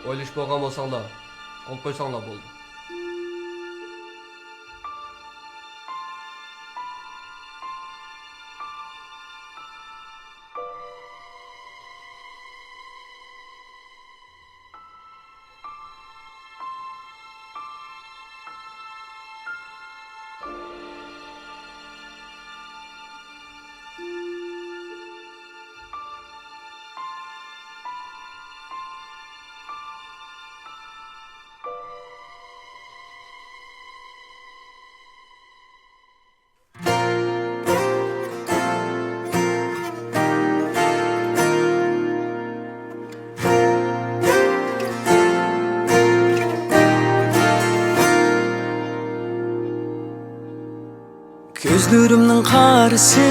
Oylish bo'lgan bo'lsanglar, olib qo'ysanglar bo'ldi. Gözlerimnin karısı,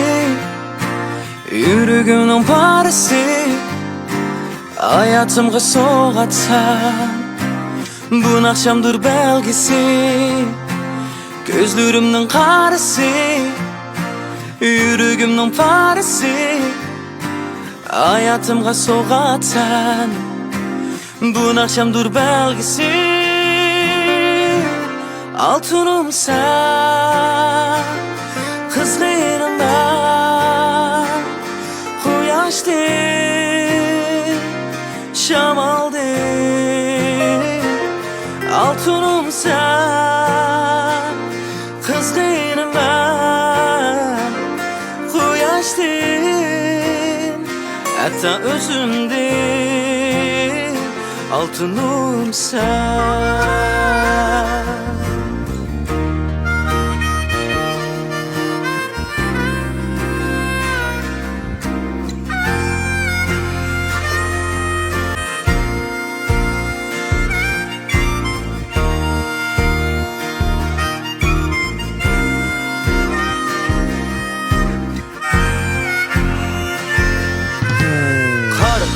yüreğimnin parası, hayatımga soğatsan, bu akşamdır belgisi. Gözlerimnin karısı, yüreğimnin parası, hayatımga soğatsan, bu akşamdır belgisi. Altınım sen, kızgınım ben, Kuyaştı, şamaldı. Altınım sen, kızgınım ben, Kuyaştı, hatta özümdün. Altınım sen.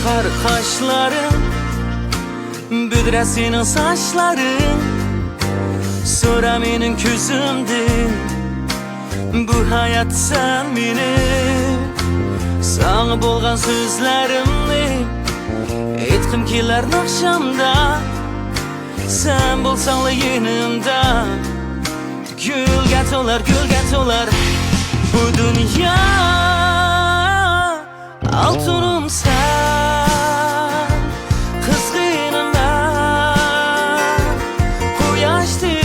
Kar kaşların, büdresinin saçların, Soraminin közümdün. Bu hayat sen beni, sana bolgan sözlerimni etkim keler akşamda. Sen bolsanla yanımda, gülge tolar bu dünya. Altınım sen, kızgınım ben, Kuyaştı,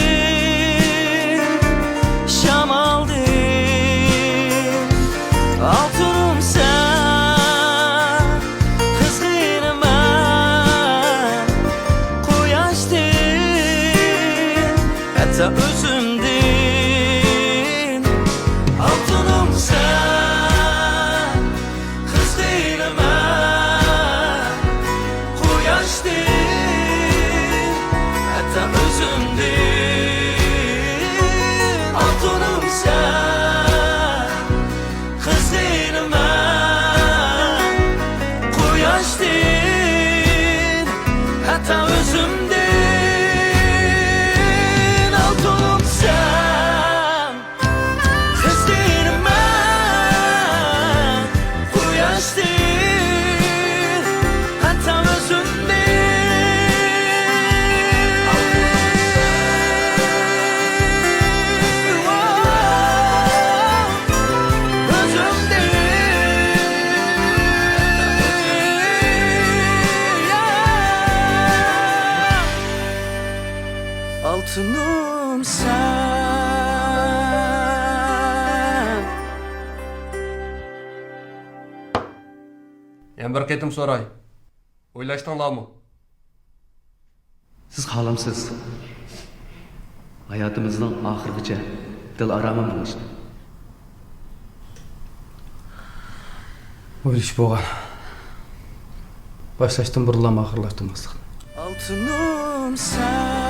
şamaldı. Altınım sen, kızgınım ben, Kuyaştı, hatta özümdün. Altınım sen, hatta özümden. Altınım sen, kızgınım ben, Kuyaştın, hatta özümden. Altınım sen. Yana bir ketim soray. O'ylashdinglarmi? Siz halamsız. Hayatımızdan ahırgıca dil aramam bo'lishdi. O'ylish bo'lgan. Boshlashdan burilam oxirlashtirmaslik. Altınım sen.